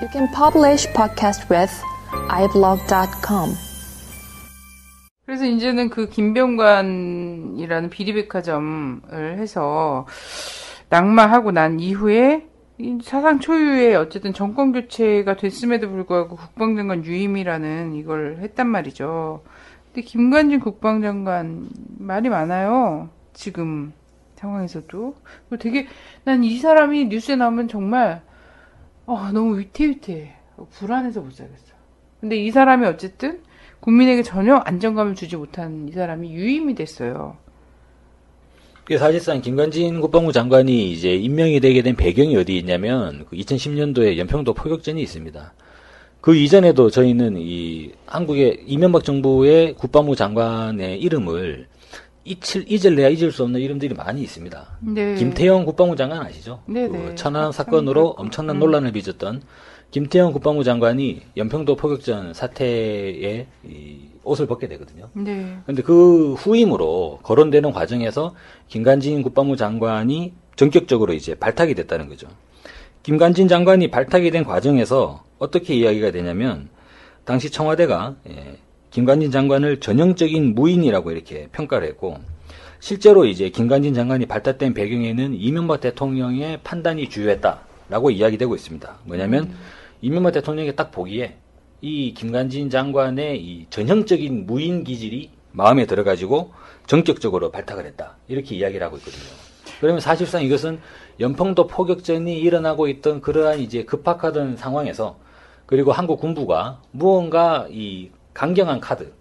You can publish podcast with iblog.com. 그래서 이제는 그 김병관이라는 비리백화점을 해서 낙마하고 난 이후에 사상 초유의 어쨌든 정권 교체가 됐음에도 불구하고 국방장관 유임이라는 이걸 했단 말이죠. 근데 김관진 국방장관 말이 많아요. 지금 상황에서도. 되게 난 이 사람이 뉴스에 나오면 정말 너무 위태위태해. 불안해서 못 살겠어. 근데 이 사람이 어쨌든 국민에게 전혀 안정감을 주지 못한 이 사람이 유임이 됐어요. 사실상 김관진 국방부 장관이 이제 임명이 되게 된 배경이 어디 있냐면 2010년도에 연평도 포격전이 있습니다. 그 이전에도 저희는 이 한국의 이명박 정부의 국방부 장관의 이름을 잊을래야 잊을 수 없는 이름들이 많이 있습니다. 네. 김태형 국방부 장관 아시죠? 그 천안함 사건으로 엄청난 논란을 빚었던 김태형 국방부 장관이 연평도 포격전 사태에 옷을 벗게 되거든요. 네. 근데 그 후임으로 거론되는 과정에서 김관진 국방부 장관이 전격적으로 이제 발탁이 됐다는 거죠. 김관진 장관이 발탁이 된 과정에서 어떻게 이야기가 되냐면 당시 청와대가 김관진 장관을 전형적인 무인이라고 이렇게 평가를 했고 실제로 이제 김관진 장관이 발탁된 배경에는 이명박 대통령의 판단이 주요했다라고 이야기되고 있습니다. 뭐냐면 이명박 대통령이 딱 보기에 이 김관진 장관의 이 전형적인 무인 기질이 마음에 들어가지고 전격적으로 발탁을 했다. 이렇게 이야기를 하고 있거든요. 그러면 사실상 이것은 연평도 포격전이 일어나고 있던 그러한 이제 급박하던 상황에서 그리고 한국 군부가 무언가 이 강경한 카드,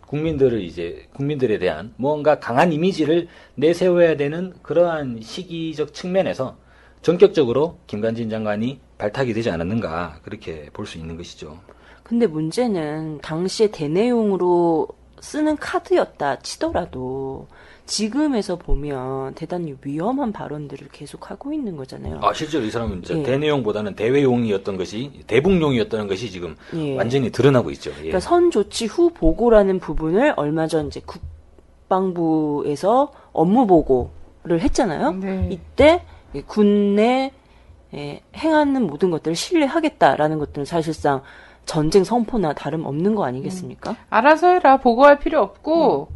국민들에 대한 무언가 강한 이미지를 내세워야 되는 그러한 시기적 측면에서 전격적으로 김관진 장관이 발탁이 되지 않았는가 그렇게 볼 수 있는 것이죠. 근데 문제는 당시에 대내용으로 쓰는 카드였다 치더라도 지금에서 보면 대단히 위험한 발언들을 계속하고 있는 거잖아요. 실제로 이 사람은 대내용보다는 대외용이었던 것이 대북용이었던 것이 지금 완전히 드러나고 있죠. 그러니까 선조치 후 보고라는 부분을 얼마 전 이제 국방부에서 업무 보고를 했잖아요. 네. 이때 군내 행하는 모든 것들을 신뢰하겠다라는 것들은 사실상 전쟁 선포나 다름없는 거 아니겠습니까? 알아서 해라. 보고할 필요 없고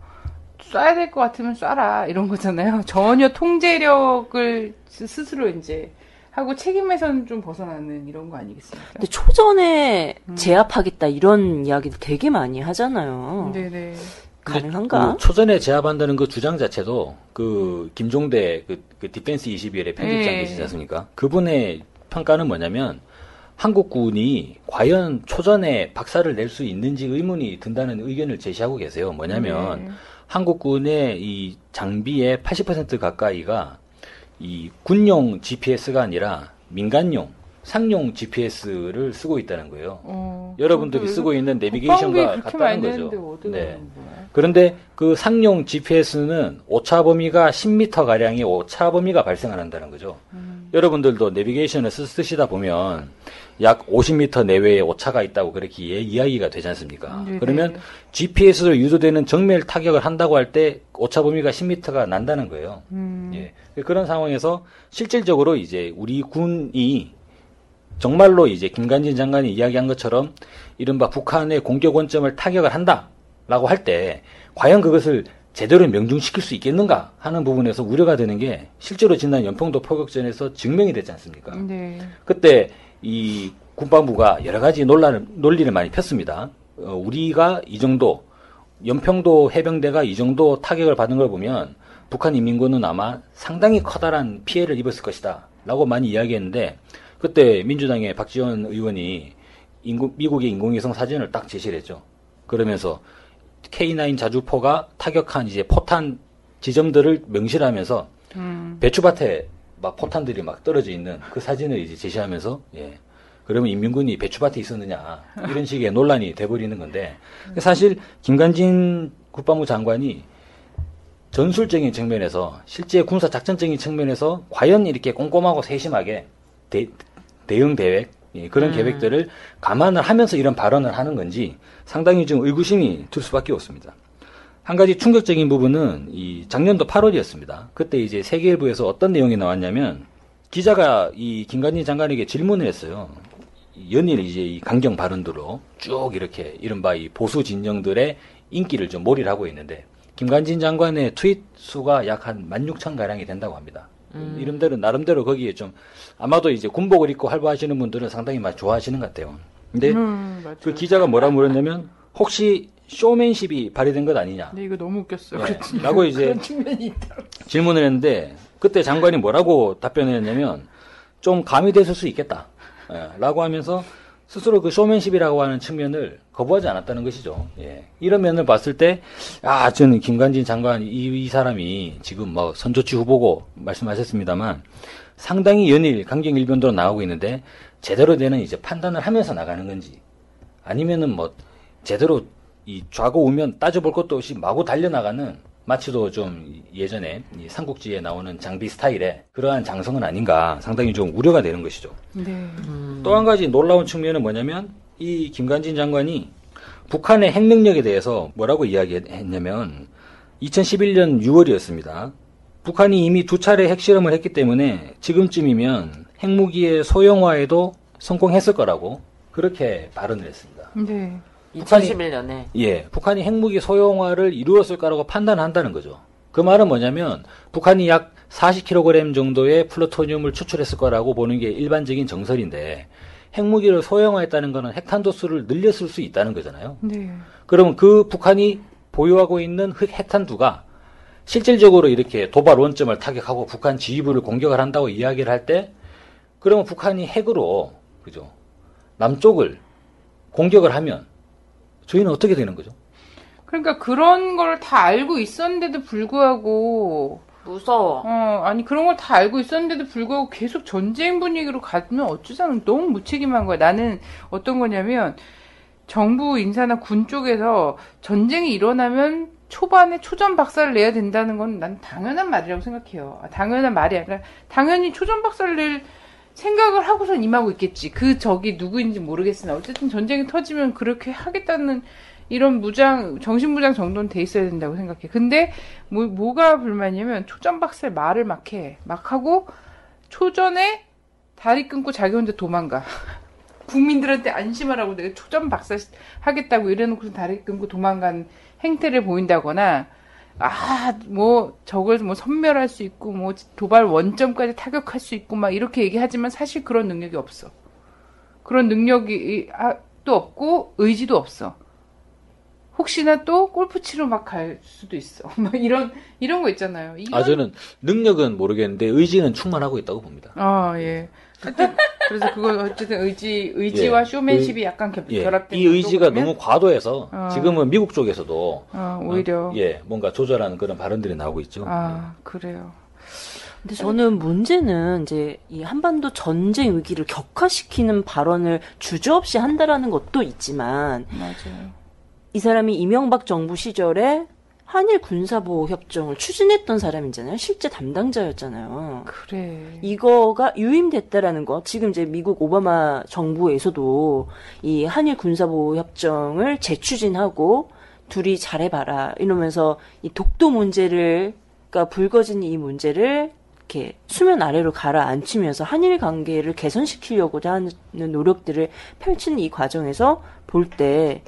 쏴야 될 것 같으면 쏴라. 이런 거잖아요. 전혀 통제력을 스스로 이제 하고 책임에서는 좀 벗어나는 이런 거 아니겠습니까? 근데 초전에 제압하겠다 이런 이야기도 되게 많이 하잖아요. 네네. 가능한가? 초전에 제압한다는 그 주장 자체도 김종대 그 디펜스 21의 편집장 계시지 않습니까? 그분의 평가는 뭐냐면 한국군이 과연 초전에 박살을 낼 수 있는지 의문이 든다는 의견을 제시하고 계세요. 뭐냐면 한국군의 이 장비의 80% 가까이가 이 군용 GPS가 아니라 민간용 상용 GPS를 쓰고 있다는 거예요. 여러분들이 쓰고 있는 내비게이션과 같다는 거죠. 네. 그런데 그 상용 GPS는 오차 범위가 10m 가량의 오차 범위가 발생한다는 거죠. 여러분들도 내비게이션을 쓰시다 보면 약 50m 내외의 오차가 있다고 그렇게 이야기가 되지 않습니까? 네네. 그러면 GPS로 유도되는 정밀 타격을 한다고 할 때 오차 범위가 10m가 난다는 거예요. 예. 그런 상황에서 실질적으로 이제 우리 군이 정말로 이제 김관진 장관이 이야기한 것처럼 이른바 북한의 공격 원점을 타격을 한다라고 할 때 과연 그것을 제대로 명중시킬 수 있겠는가 하는 부분에서 우려가 되는 게 실제로 지난 연평도 포격전에서 증명이 됐지 않습니까? 네. 그때 이 군방부가 여러 가지 논리를 많이 폈습니다. 우리가 이 정도 연평도 해병대가 이 정도 타격을 받은 걸 보면 북한 인민군은 아마 상당히 커다란 피해를 입었을 것이다 라고 많이 이야기했는데 그때 민주당의 박지원 의원이 미국의 인공위성 사진을 딱 제시를 했죠. 그러면서 K9 자주포가 타격한 이제 포탄 지점들을 명시를 하면서 배추밭에 막 포탄들이 막 떨어져 있는 그 사진을 이제 제시하면서 그러면 인민군이 배추밭에 있었느냐 이런 식의 논란이 돼버리는 건데 사실 김관진 국방부 장관이 전술적인 측면에서 실제 군사 작전적인 측면에서 과연 이렇게 꼼꼼하고 세심하게 대응 계획 그런 계획들을 감안을 하면서 이런 발언을 하는 건지 상당히 좀 의구심이 들 수밖에 없습니다. 한 가지 충격적인 부분은 이 작년도 8월이었습니다. 그때 이제 세계일보에서 어떤 내용이 나왔냐면 기자가 이 김관진 장관에게 질문을 했어요. 연일 이제 이 강경 발언들로 쭉 이렇게 이른바 이 보수 진영들의 인기를 좀 몰이를 하고 있는데 김관진 장관의 트윗 수가 약 한 16,000가량이 된다고 합니다. 이름대로 나름대로 거기에 좀 아마도 이제 군복을 입고 활보하시는 분들은 상당히 많이 좋아하시는 것 같아요. 근데 그 기자가 뭐라 물었냐면 혹시 쇼맨십이 발휘된 것 아니냐? 근데 이거 너무 웃겼어요. 네, 라고 이제 그런 측면이 있다. 질문을 했는데 그때 장관이 뭐라고 답변을 했냐면 좀 가미됐을 수 있겠다. 예, 라고 하면서 스스로 그 쇼맨십이라고 하는 측면을 거부하지 않았다는 것이죠. 예. 이런 면을 봤을 때, 저는 김관진 장관, 이 사람이 지금 뭐 선조치 후보고 말씀하셨습니다만 상당히 연일 강경 일변도로 나가고 있는데 제대로 되는 이제 판단을 하면서 나가는 건지 아니면은 뭐 제대로 이 좌고 우면 따져볼 것도 없이 마구 달려나가는 마치도 좀 예전에 이 삼국지에 나오는 장비 스타일의 그러한 장성은 아닌가 상당히 좀 우려가 되는 것이죠. 네. 또 한 가지 놀라운 측면은 뭐냐면 이 김관진 장관이 북한의 핵 능력에 대해서 뭐라고 이야기했냐면 2011년 6월이었습니다. 북한이 이미 2차례 핵실험을 했기 때문에 지금쯤이면 핵무기의 소형화에도 성공했을 거라고 그렇게 발언을 했습니다. 네. 2011년에. 예, 북한이 핵무기 소형화를 이루었을 거라고 판단한다는 거죠. 그 말은 뭐냐면 북한이 약 40kg 정도의 플루토늄을 추출했을 거라고 보는 게 일반적인 정설인데 핵무기를 소형화했다는 거는 핵탄도수를 늘렸을 수 있다는 거잖아요. 네. 그러면 그 북한이 보유하고 있는 핵탄두가 실질적으로 이렇게 도발 원점을 타격하고 북한 지휘부를 공격을 한다고 이야기를 할 때 그러면 북한이 핵으로 그죠? 남쪽을 공격을 하면 저희는 어떻게 되는 거죠? 그러니까 그런 걸 다 알고 있었는데도 불구하고 무서워. 아니 그런 걸 다 알고 있었는데도 불구하고 계속 전쟁 분위기로 가면 어쩌자는 너무 무책임한 거야. 나는 어떤 거냐면 정부 인사나 군 쪽에서 전쟁이 일어나면 초반에 초전 박살을 내야 된다는 건 난 당연한 말이라고 생각해요. 당연한 말이 아니라 당연히 초전 박살을 낼 생각을 하고선 임하고 있겠지. 그 적이 누구인지 모르겠으나 어쨌든 전쟁이 터지면 그렇게 하겠다는 이런 정신무장 정도는 돼 있어야 된다고 생각해. 근데 뭐가 불만이냐면 초전 박살 말을 막 해. 막 하고 초전에 다리 끊고 자기 혼자 도망가. 국민들한테 안심하라고 내가 초전 박살 하겠다고 이래놓고서 다리 끊고 도망간 행태를 보인다거나 적을 섬멸할 수 있고 도발 원점까지 타격할 수 있고 막 이렇게 얘기하지만 사실 그런 능력이 없어. 그런 능력이 또 없고 의지도 없어. 혹시나 또 골프 치러 막 갈 수도 있어. 막 이런 거 있잖아요. 저는 능력은 모르겠는데 의지는 충만하고 있다고 봅니다. 예. 하여튼 그래서 그건 어쨌든 의지와 쇼맨십이 약간 결합된. 이 의지가 너무 과도해서 지금은 미국 쪽에서도 오히려 뭔가 조절하는 그런 발언들이 나오고 있죠. 그래요. 근데 저는 문제는 이제 이 한반도 전쟁 위기를 격화시키는 발언을 주저없이 한다라는 것도 있지만 맞아요. 이 사람이 이명박 정부 시절에 한일 군사보호협정을 추진했던 사람이잖아요. 실제 담당자였잖아요. 그래. 이거가 유임됐다라는 거. 지금 이제 미국 오바마 정부에서도 이 한일 군사보호협정을 재추진하고 둘이 잘해봐라 이러면서 이 독도 문제를 그러니까 불거진 이 문제를 이렇게 수면 아래로 가라앉히면서 한일 관계를 개선시키려고자 하는 노력들을 펼치는 이 과정에서 볼 때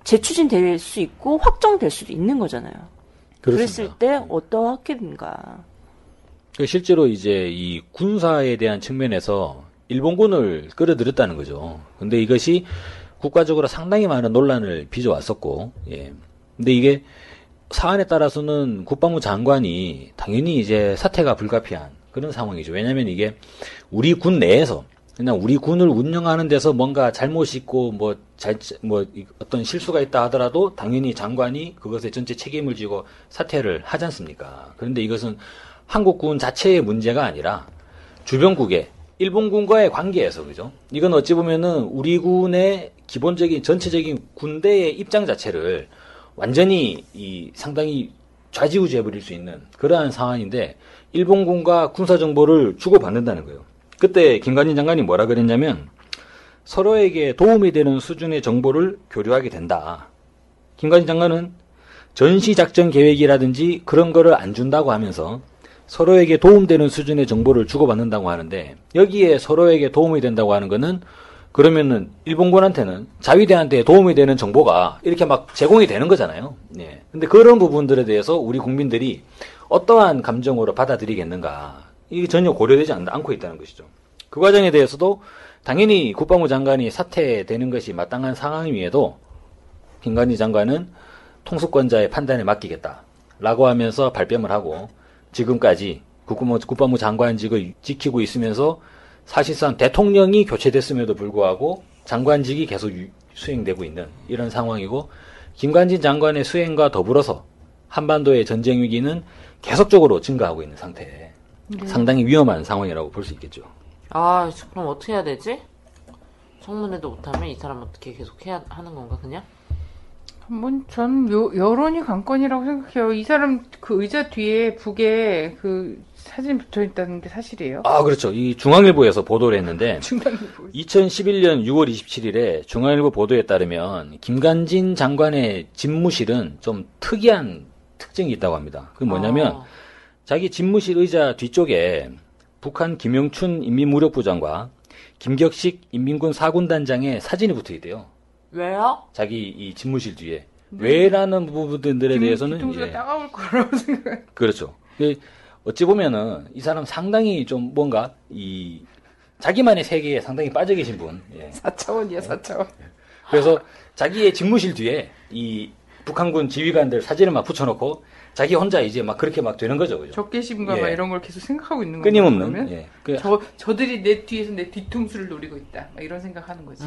재추진될 수 있고 확정될 수도 있는 거잖아요. 그렇습니다. 그랬을 때 어떠하겠는가. 실제로 이제 이 군사에 대한 측면에서 일본군을 끌어들였다는 거죠. 근데 이것이 국가적으로 상당히 많은 논란을 빚어왔었고, 근데 이게 사안에 따라서는 국방부 장관이 당연히 이제 사퇴가 불가피한 그런 상황이죠. 왜냐하면 이게 우리 군 내에서 그냥 우리 군을 운영하는 데서 뭔가 잘못이 있고 어떤 실수가 있다 하더라도 당연히 장관이 그것에 전체 책임을 지고 사퇴를 하지 않습니까? 그런데 이것은 한국군 자체의 문제가 아니라 주변국의 일본군과의 관계에서 그죠? 이건 어찌 보면은 우리 군의 기본적인 전체적인 군대의 입장 자체를 완전히 상당히 좌지우지해버릴 수 있는 그러한 상황인데 일본군과 군사 정보를 주고받는다는 거예요. 그때 김관진 장관이 뭐라 그랬냐면 서로에게 도움이 되는 수준의 정보를 교류하게 된다. 김관진 장관은 전시작전 계획이라든지 그런 거를 안 준다고 하면서 서로에게 도움되는 수준의 정보를 주고받는다고 하는데 여기에 서로에게 도움이 된다고 하는 거는 그러면은 일본군한테는 자위대한테 도움이 되는 정보가 이렇게 막 제공이 되는 거잖아요. 예. 근데 그런 부분들에 대해서 우리 국민들이 어떠한 감정으로 받아들이겠는가. 이게 전혀 고려되지 않고 있다는 것이죠. 그 과정에 대해서도 당연히 국방부 장관이 사퇴되는 것이 마땅한 상황임에도 김관진 장관은 통수권자의 판단에 맡기겠다라고 하면서 발뺌을 하고 지금까지 국방부 장관직을 지키고 있으면서 사실상 대통령이 교체됐음에도 불구하고 장관직이 계속 수행되고 있는 이런 상황이고 김관진 장관의 수행과 더불어서 한반도의 전쟁 위기는 계속적으로 증가하고 있는 상태에 상당히 위험한 상황이라고 볼 수 있겠죠. 아, 그럼 어떻게 해야 되지? 청문회도 못하면 이 사람 어떻게 계속 해야 하는 건가 그냥? 전 여론이 관건이라고 생각해요. 이 사람 그 의자 뒤에 북에 그 사진 붙어 있다는 게 사실이에요. 아, 그렇죠. 이 중앙일보에서 보도를 했는데 중앙일보. 2011년 6월 27일에 중앙일보 보도에 따르면 김관진 장관의 집무실은 좀 특이한 특징이 있다고 합니다. 그게 뭐냐면 자기 집무실 의자 뒤쪽에 북한 김영춘 인민무력부장과 김격식 인민군 사군단장의 사진이 붙어 있대요. 왜요? 자기 이 집무실 뒤에. 왜라는 부분들에 대해서는 뒤통수가 따가울 거라고 생각해요. 그렇죠. 어찌 보면은 이 사람 상당히 좀 뭔가 이 자기만의 세계에 상당히 빠져 계신 분. 예. 4차원이야, 4차원. 그래서 자기의 집무실 뒤에 이 북한군 지휘관들 사진을 막 붙여놓고 자기 혼자 이제 막 그렇게 막 되는 거죠, 그죠? 적개심과 예. 막 이런 걸 계속 생각하고 있는 거예요. 끊임없는. 예. 저들이 내 뒤에서 내 뒤통수를 노리고 있다. 막 이런 생각하는 거지.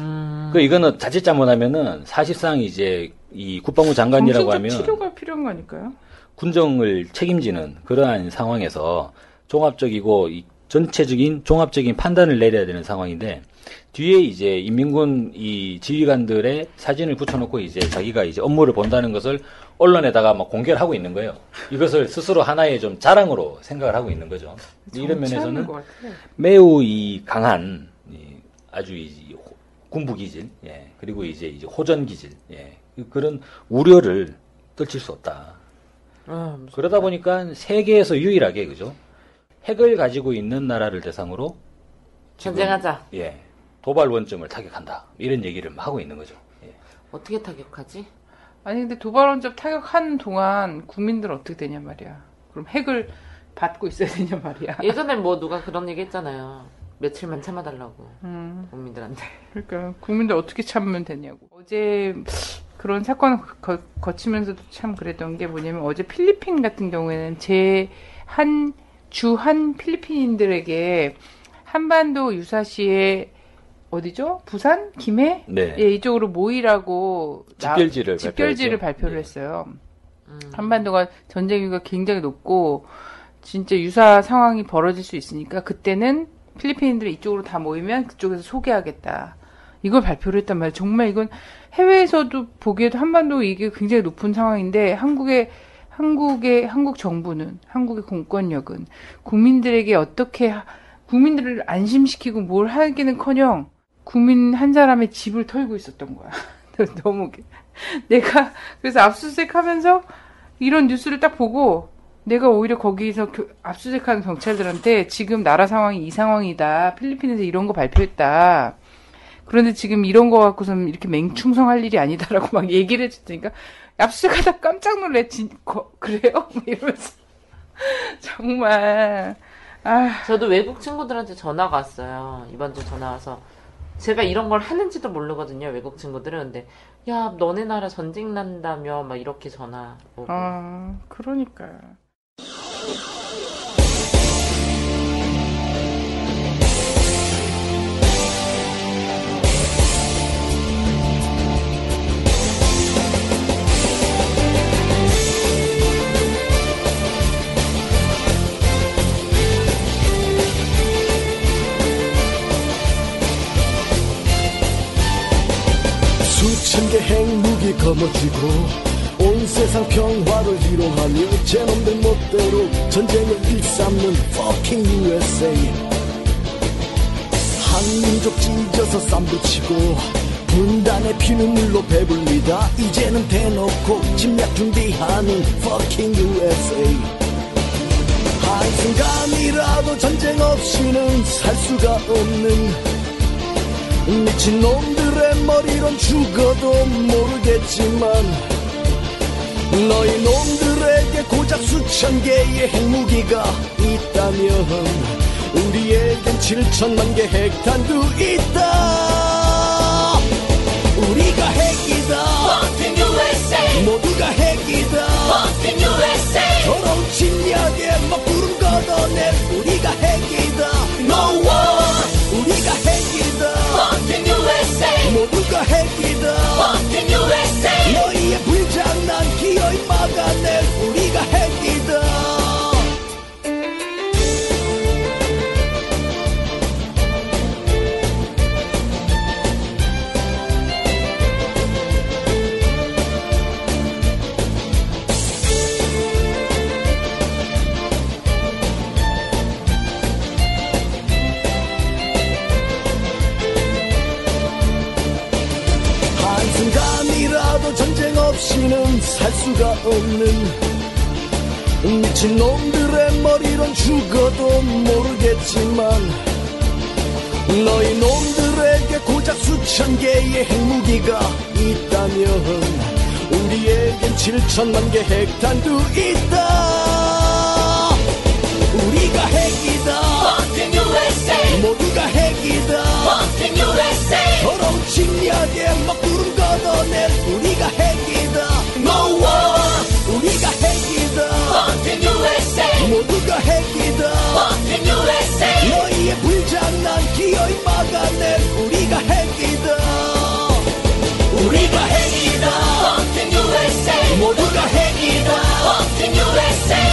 이거는 자칫 잘못하면은 사실상 이제 이 국방부 장관이라고 하면 치료가 필요한 거니까요. 군정을 책임지는 그러한 상황에서 종합적이고 이 전체적인 종합적인 판단을 내려야 되는 상황인데 뒤에 이제 인민군 이 지휘관들의 사진을 붙여놓고 이제 자기가 이제 업무를 본다는 것을 언론에다가 막 공개를 하고 있는 거예요. 이것을 스스로 하나의 좀 자랑으로 생각을 하고 있는 거죠. 이런 면에서는 매우 이 강한 아주 이 군부 기질, 예, 그리고 이제 호전 기질, 예, 그런 우려를 떨칠 수 없다. 그러다 보니까 세계에서 유일하게 그죠? 핵을 가지고 있는 나라를 대상으로 전쟁하자. 예, 도발 원점을 타격한다. 이런 얘기를 하고 있는 거죠. 예. 어떻게 타격하지? 아니 근데 도발 원점 타격하는 동안 국민들은 어떻게 되냐 말이야. 그럼 핵을 받고 있어야 되냐 말이야. 예전에 뭐 누가 그런 얘기 했잖아요. 며칠만 참아달라고 국민들한테. 그러니까 국민들 어떻게 참으면 되냐고. 어제 그런 사건을 거치면서도 참 그랬던 게 뭐냐면 어제 필리핀 같은 경우에는 주한 필리핀인들에게 한반도 유사시에 어디죠? 부산? 김해? 네. 예, 이쪽으로 모이라고 집결지를 발표를 했어요. 한반도가 전쟁 위기가 굉장히 높고 진짜 유사 상황이 벌어질 수 있으니까 그때는 필리핀인들이 이쪽으로 다 모이면 그쪽에서 소개하겠다. 이걸 발표를 했단 말이에요. 정말 이건 해외에서도 보기에도 한반도 이게 굉장히 높은 상황인데 한국 정부는 한국의 공권력은 국민들에게 어떻게 국민들을 안심시키고 뭘 하기는커녕 국민 한 사람의 집을 털고 있었던 거야. 너무 내가 그래서 압수수색하면서 이런 뉴스를 딱 보고 내가 오히려 거기서 압수수색하는 경찰들한테 지금 나라 상황이 이 상황이다. 필리핀에서 이런 거 발표했다. 그런데 지금 이런 거 갖고서는 이렇게 맹충성할 일이 아니다라고 막 얘기를 해줬으니까 압수수색하다 깜짝 놀래. 그래요? 이러면서 정말 저도 외국 친구들한테 전화가 왔어요. 이번 주 전화 와서 제가 이런 걸 하는지도 모르거든요. 외국 친구들은. 근데 야 너네 나라 전쟁 난다며 막 이렇게 전화 오고. 그러니까요. 수천 개 핵무기 거머쥐고 온 세상 평화를 희롱하며 제놈들 멋대로 전쟁을 일삼는 fucking USA. 한민족 찢어서 쌈붙이고 분단의 피눈물로 배불리다 이제는 대놓고 침략 준비하는 fucking USA. 한순간이라도 전쟁 없이는 살 수가 없는 미친놈들의 머리론 죽어도 모르겠지만 너희 놈들에게 고작 수천 개의 핵무기가 있다면 우리에겐 7천만 개 핵탄두 있다. 우리가 핵이다. 모두가 핵이다. 더러운 침략에 먹구름 걷어낼 우리가 핵이다. No one. 우리가 핵이다. 모두가 핵이다. 너희의 불장난 기어이 막아낼 우리가 핵이다. 한순간이라도 전쟁 없이는 살 수가 없는 미친놈들의 머리론 죽어도 모르겠지만 너희 놈들에게 고작 수천 개의 핵무기가 있다면 우리에겐 7천만 개 핵탄두 있다. 우리가 핵이다. 모두가 핵이다. 더러운 침략에 먹구름 걷어낼 우리가 핵이다. No one. 우리가 핵이다. 모두가 핵이다. 너희의 불장난 기어이 막아낼 우리가 핵이다. 우리가 핵이다. 모두가 핵이다.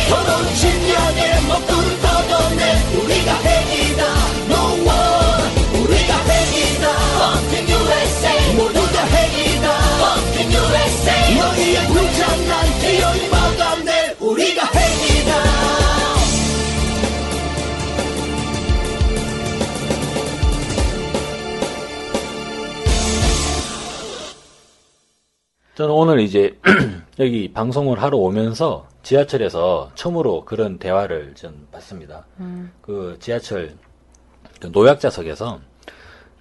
더러운 침략에 먹구름 걷어낼 우리가 핵이다. No one. 우리가 핵이다. 모두가 핵이다. 너희의 불장난 기어이 막아낼 우리가 핵이다. 저는 오늘 이제 여기 방송을 하러 오면서 지하철에서 처음으로 그런 대화를 좀 봤습니다. 그 지하철 그 노약자석에서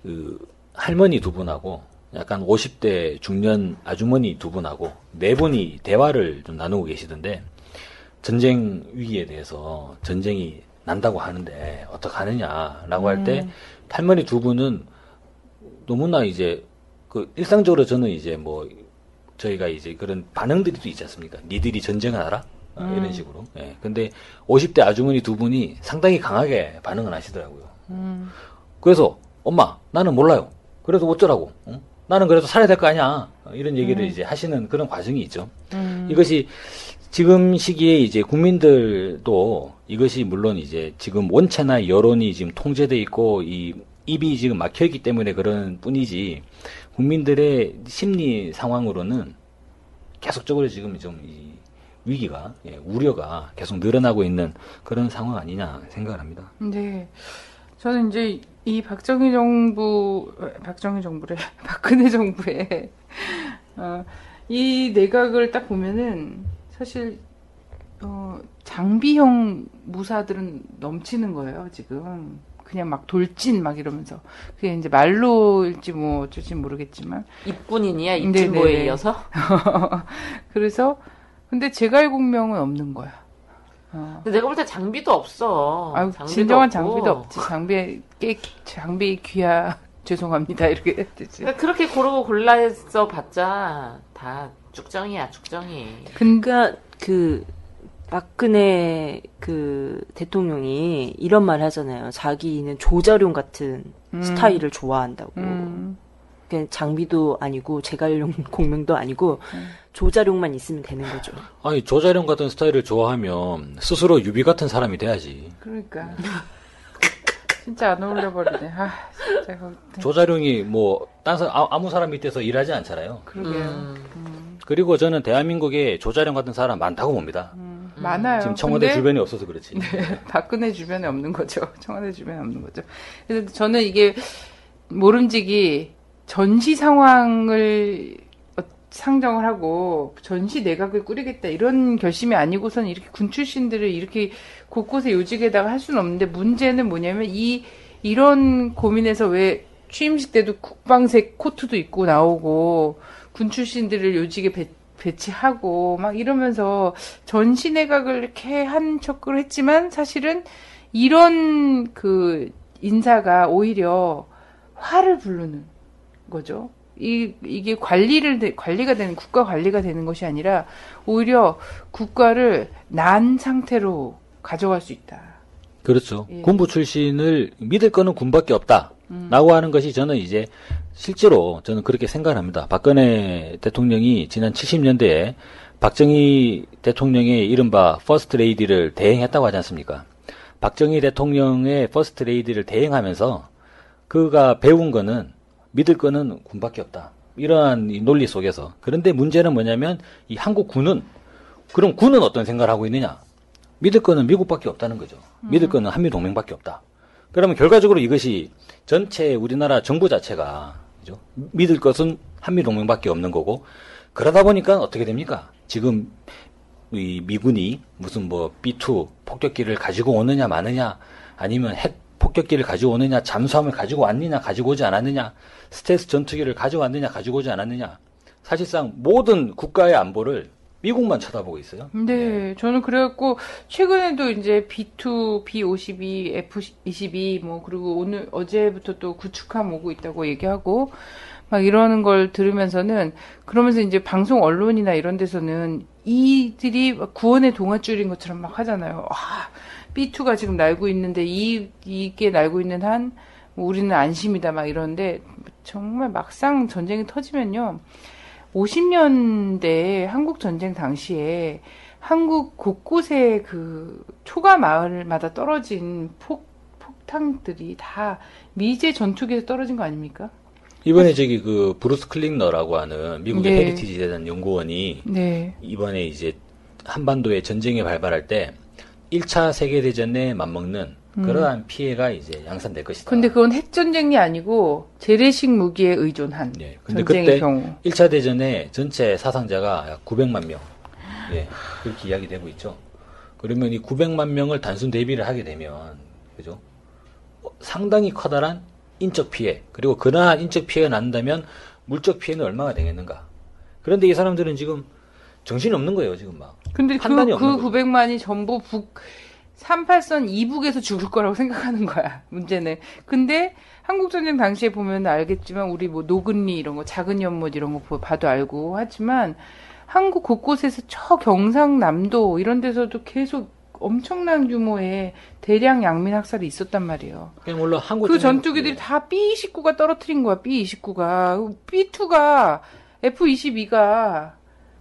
그 할머니 두 분하고 약간 50대 중년 아주머니 두 분하고 네 분이 대화를 좀 나누고 계시던데 전쟁 위기에 대해서 전쟁이 난다고 하는데 어떡하느냐라고 할 때 할머니 두 분은 너무나 이제 그 일상적으로 저는 이제 뭐 저희가 이제 그런 반응들이 또 있지 않습니까? 니들이 전쟁을 알아? 이런 식으로. 예. 근데 50대 아주머니 두 분이 상당히 강하게 반응을 하시더라고요. 그래서 엄마 나는 몰라요. 그래서 어쩌라고? 응? 나는 그래도 살아야 될 거 아니야. 이런 얘기를 이제 하시는 그런 과정이 있죠. 이것이 지금 시기에 이제 국민들도 이것이 물론 이제 지금 원체나 여론이 지금 통제돼 있고 이 입이 지금 막혀 있기 때문에 그런 뿐이지 국민들의 심리 상황으로는 계속적으로 지금 좀 이 위기가 우려가 계속 늘어나고 있는 그런 상황 아니냐 생각을 합니다. 네. 저는 이제 이 박정희 정부래 박근혜 정부의 이 내각을 딱 보면은 사실 장비형 무사들은 넘치는 거예요 지금. 그냥 막 돌진 막 이러면서 그게 이제 말로일지 뭐 어쩔지 모르겠지만 입군인이야 입진보에 이어서. 그래서 근데 제갈공명은 없는 거야. 근데 내가 볼 때 장비도 없어. 아유, 장비도 진정한 없고. 장비도 없지. 장비 귀하 죄송합니다 이렇게 해야 되지. 그러니까 그렇게 고르고 골라서 봤자 다 쭉정이야 쭉정이. 그러니까 그 박근혜 그 대통령이 이런 말 하잖아요. 자기는 조자룡 같은 스타일을 좋아한다고. 그냥 장비도 아니고 제갈용 공명도 아니고 조자룡만 있으면 되는 거죠. 아니 조자룡 같은 스타일을 좋아하면 스스로 유비 같은 사람이 돼야지. 그러니까 진짜 안 어울려버리네. 아 진짜. 조자룡이 뭐 딴 사람 아무 사람 밑에서 일하지 않잖아요. 그러게요. 그리고 저는 대한민국에 조자룡 같은 사람 많다고 봅니다. 많아요. 지금 청와대 근데 주변에 없어서 그렇지. 네, 박근혜 주변에 없는 거죠. 청와대 주변에 없는 거죠. 그래서 저는 이게 모름지기 전시 상황을 상정을 하고 전시 내각을 꾸리겠다 이런 결심이 아니고선 이렇게 군 출신들을 이렇게 곳곳에 요직에다가 할 수는 없는데 문제는 뭐냐면 이런 고민에서 왜 취임식 때도 국방색 코트도 입고 나오고 군 출신들을 요직에 배치하고 막 이러면서 전시내각을 이렇게 한 척을 했지만 사실은 이런 그 인사가 오히려 화를 부르는 거죠. 이게 관리가 되는, 국가 관리가 되는 것이 아니라 오히려 국가를 난 상태로 가져갈 수 있다. 그렇죠. 예. 군부 출신을 믿을 거는 군밖에 없다. 라고 하는 것이 저는 이제 실제로 저는 그렇게 생각합니다. 박근혜 대통령이 지난 70년대에 박정희 대통령의 이른바 퍼스트 레이디를 대행했다고 하지 않습니까? 박정희 대통령의 퍼스트 레이디를 대행하면서 그가 배운 거는 믿을 거는 군밖에 없다. 이러한 이 논리 속에서. 그런데 문제는 뭐냐면 이 한국 군은, 그럼 군은 어떤 생각을 하고 있느냐? 믿을 거는 미국밖에 없다는 거죠. 믿을 거는 한미동맹밖에 없다. 그러면 결과적으로 이것이 전체 우리나라 정부 자체가, 그죠? 믿을 것은 한미동맹밖에 없는 거고, 그러다 보니까 어떻게 됩니까? 지금 이 미군이 무슨 뭐 B2 폭격기를 가지고 오느냐 마느냐, 아니면 핵 폭격기를 가지고 오느냐, 잠수함을 가지고 왔느냐, 가지고 오지 않았느냐, 스텔스 전투기를 가져왔느냐, 가지고 오지 않았느냐. 사실상 모든 국가의 안보를 미국만 쳐다보고 있어요. 네, 저는 그래갖고 최근에도 이제 B2, B52, F22 뭐 그리고 어제부터 또 구축함 오고 있다고 얘기하고 막 이러는 걸 들으면서는, 그러면서 이제 방송 언론이나 이런 데서는 이들이 구원의 동아줄인 것처럼 막 하잖아요. B2가 지금 날고 있는데 이게 날고 있는 한 우리는 안심이다 막 이러는데, 정말 막상 전쟁이 터지면요, 50년대 한국 전쟁 당시에 한국 곳곳에 그 초가 마을마다 떨어진 폭탄들이 다 미제 전투기에서 떨어진 거 아닙니까? 이번에 저기 그 브루스 클링너라고 하는 미국의 네. 헤리티지 재단 연구원이 네. 이번에 이제 한반도에 전쟁이 발발할 때 1차 세계대전에 맞먹는 그러한 피해가 이제 양산될 것이다. 근데 그건 핵전쟁이 아니고 재래식 무기에 의존한 예. 근데 전쟁의 그때 경우. 1차 대전에 전체 사상자가 약 900만 명. 예. 그렇게 이야기되고 있죠. 그러면 이 900만 명을 단순 대비를 하게 되면, 그죠? 상당히 커다란 인적 피해, 그리고 그러한 인적 피해가 난다면 물적 피해는 얼마나 되겠는가. 그런데 이 사람들은 지금 정신이 없는 거예요, 지금 막. 근데 판단이 그 없는 거죠. 900만이 전부 38선 이북에서 죽을 거라고 생각하는 거야, 문제는. 근데 한국전쟁 당시에 보면 알겠지만, 우리 뭐 노근리 이런 거, 작은 연못 이런 거 봐도 알고 하지만, 한국 곳곳에서 저 경상남도 이런 데서도 계속 엄청난 규모의 대량 양민 학살이 있었단 말이에요. 물론 한국 그 전투기들이 다 B-29가 떨어뜨린 거야, B-29가. B-2가, F-22가,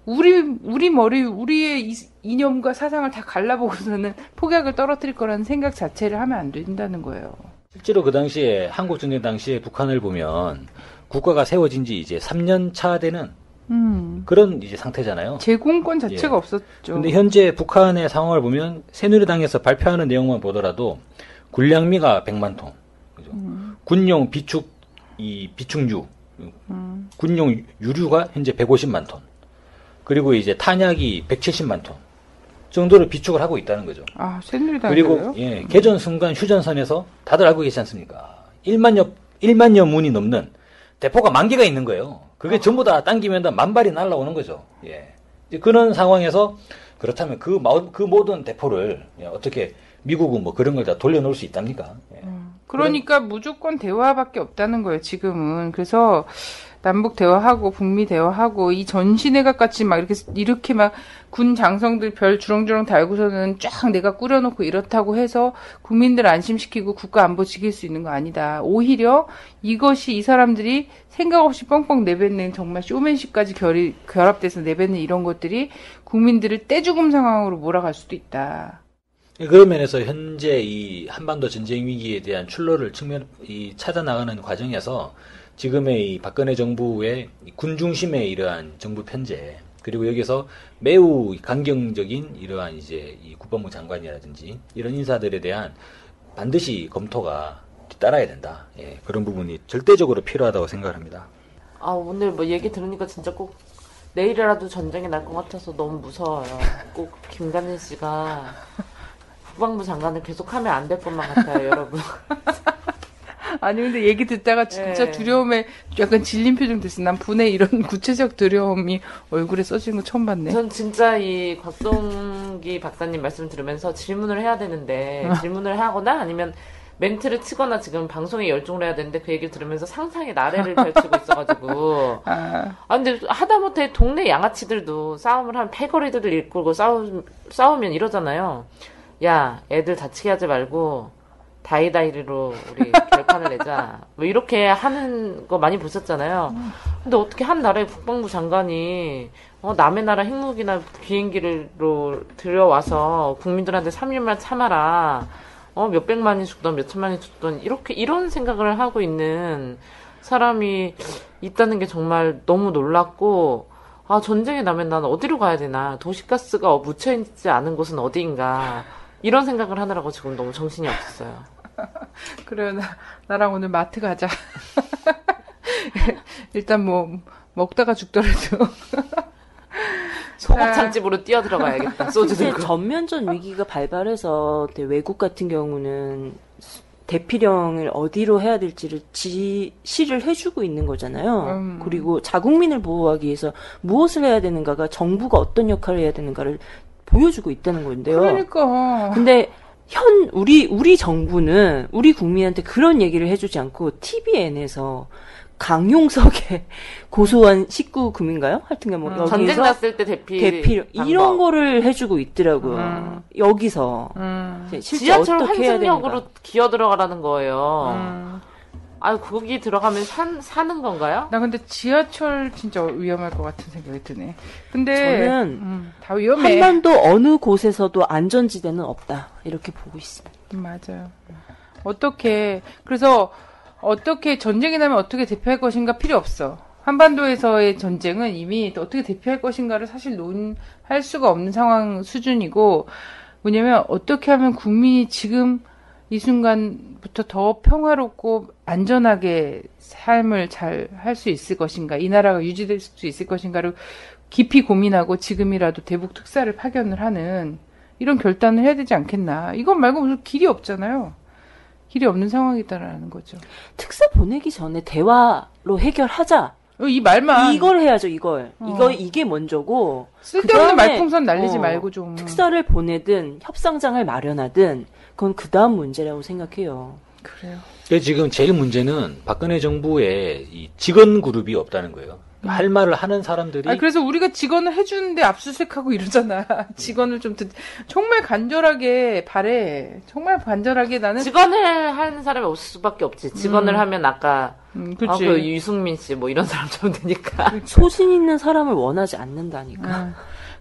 우리 머리, 우리의 이념과 사상을 다 갈라보고서는 폭약을 떨어뜨릴 거라는 생각 자체를 하면 안 된다는 거예요. 실제로 그 당시에, 한국전쟁 당시에 북한을 보면 국가가 세워진 지 이제 3년 차 되는 그런 이제 상태잖아요. 제공권 자체가 예. 없었죠. 근데 현재 북한의 상황을 보면 새누리당에서 발표하는 내용만 보더라도 군량미가 100만 톤, 그죠? 군용 비축유, 군용 유류가 현재 150만 톤, 그리고 이제 탄약이 170만 톤 정도를 비축을 하고 있다는 거죠. 아, 새누리당. 그리고 예, 개전 순간 휴전선에서 다들 알고 계시지 않습니까? 1만여 문이 넘는 대포가 10,000개가 있는 거예요. 그게 전부 다 당기면 다 10,000발이 날아오는 거죠. 예. 이제 그런 상황에서 그렇다면 그 모든 대포를 어떻게 미국은 뭐 그런 걸 다 돌려놓을 수 있답니까? 예. 그러니까 무조건 대화밖에 없다는 거예요, 지금은. 그래서 남북 대화하고 북미 대화하고 이 전시내각 같이 막 이렇게 막 군 장성들 별 주렁주렁 달고서는 쫙 내가 꾸려놓고 이렇다고 해서 국민들 안심시키고 국가 안보 지킬 수 있는 거 아니다. 오히려 이것이 이 사람들이 생각 없이 뻥뻥 내뱉는, 정말 쇼맨십까지 결합돼서 내뱉는 이런 것들이 국민들을 떼죽음 상황으로 몰아갈 수도 있다. 그런 면에서 현재 이 한반도 전쟁 위기에 대한 출로를 찾아 나가는 과정에서 지금의 이 박근혜 정부의 군 중심의 이러한 정부 편제, 그리고 여기서 매우 강경적인 이러한 이제 이 국방부 장관이라든지 이런 인사들에 대한 반드시 검토가 뒤따라야 된다. 예, 그런 부분이 절대적으로 필요하다고 생각합니다. 오늘 뭐 얘기 들으니까 진짜 꼭 내일이라도 전쟁이 날 것 같아서 너무 무서워요. 꼭 김관진 씨가 국방부 장관을 계속하면 안 될 것만 같아요, 여러분. 아니 근데 얘기 듣다가 진짜 네. 두려움에 약간 질린 표정 됐어. 난 분의 이런 구체적 두려움이 얼굴에 써지는 거 처음 봤네. 전 진짜 이 곽동기 박사님 말씀 들으면서 질문을 해야 되는데 질문을 하거나 아니면 멘트를 치거나 지금 방송에 열중을 해야 되는데 그 얘기를 들으면서 상상의 나래를 펼치고 있어가지고 근데 하다못해 동네 양아치들도 싸움을 하면 패거리들을 일구고 싸우면 이러잖아요. 야 애들 다치게 하지 말고 다이다이리로 우리 결판을 내자 뭐 이렇게 하는 거 많이 보셨잖아요. 근데 어떻게 한 나라의 국방부 장관이 남의 나라 핵무기나 비행기로 들여와서 국민들한테 3일만 참아라 몇백만이 죽던 몇천만이 죽던 이런 생각을 하고 있는 사람이 있다는 게 정말 너무 놀랍고 전쟁이 나면 난 어디로 가야 되나 도시가스가 묻혀있지 않은 곳은 어디인가 이런 생각을 하느라고 지금 너무 정신이 없었어요. 그래 나랑 오늘 마트 가자. 일단 뭐 먹다가 죽더라도 소곱창집으로 뛰어들어가야겠다. 소주 들고. 전면전 위기가 발발해서 외국 같은 경우는 대피령을 어디로 해야 될지를 지시를 해주고 있는 거잖아요. 그리고 자국민을 보호하기 위해서 무엇을 해야 되는가가 정부가 어떤 역할을 해야 되는가를 보여주고 있다는 건데요. 그러니까. 근데 우리 정부는 우리 국민한테 그런 얘기를 해주지 않고 TVN에서 강용석의 고소한 19금인가요? 하여튼간 뭐 여기서 전쟁 났을 때 대피 이런 거를 해주고 있더라고요. 여기서 실제 지하철 어떻게 해야 환승역으로 되는가. 기어 들어가라는 거예요. 거기 들어가면 사는 건가요? 나 근데 지하철 진짜 위험할 것 같은 생각이 드네. 근데 저는 다 위험해. 한반도 어느 곳에서도 안전지대는 없다 이렇게 보고 있습니다. 맞아요. 그래서 어떻게 전쟁이 나면 어떻게 대피할 것인가 필요 없어. 한반도에서의 전쟁은 이미 어떻게 대피할 것인가를 사실 논할 수가 없는 상황 수준이고, 뭐냐면 어떻게 하면 국민이 지금 이 순간부터 더 평화롭고 안전하게 삶을 잘 할 수 있을 것인가, 이 나라가 유지될 수 있을 것인가를 깊이 고민하고 지금이라도 대북 특사를 파견을 하는 이런 결단을 해야 되지 않겠나. 이것 말고 무슨 길이 없잖아요. 길이 없는 상황이다라는 거죠. 특사 보내기 전에 대화로 해결하자. 이 말만. 이걸 해야죠, 이걸. 이게 먼저고. 쓸데없는 그다음에, 말풍선 날리지 말고 좀. 특사를 보내든 협상장을 마련하든 그건 그 다음 문제라고 생각해요. 그래요. 지금 제일 문제는 박근혜 정부에 이 직원 그룹이 없다는 거예요. 할 말을 하는 사람들이. 그래서 우리가 직원을 해주는데 압수수색하고 이러잖아. 직원을 정말 간절하게 바래. 정말 간절하게 나는. 직원을 하는 사람이 없을 수밖에 없지. 직원을 하면 아까 그치. 그 유승민 씨 뭐 이런 사람처럼 되니까. 소신 있는 사람을 원하지 않는다니까.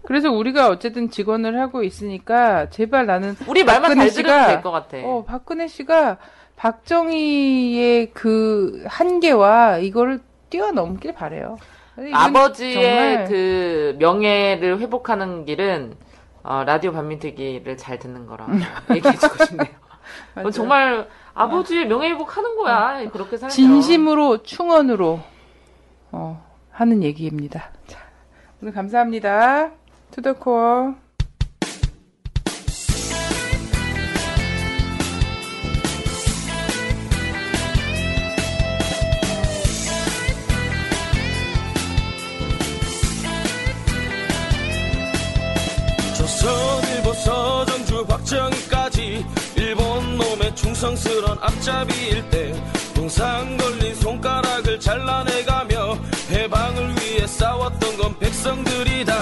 그래서 우리가 어쨌든 직원을 하고 있으니까 제발 나는 우리 말만 잘 들으면 될 것 같아. 박근혜 씨가 박정희의 그 한계와 이거를 뛰어넘길 바래요. 아버지의 정말... 그 명예를 회복하는 길은 라디오 반민특위를 잘 듣는 거라고 얘기해주고 싶네요. 정말 아버지의 명예 회복하는 거야. 그렇게 살면. 진심으로 충언으로 하는 얘기입니다. 자, 오늘 감사합니다. 투더코어. 조선일보 서정주 박정희까지 일본 놈의 충성스런 앞잡이일 때 동상 걸린 손가락을 잘라내가며 해방을 위해 싸웠던 건 백성들이다.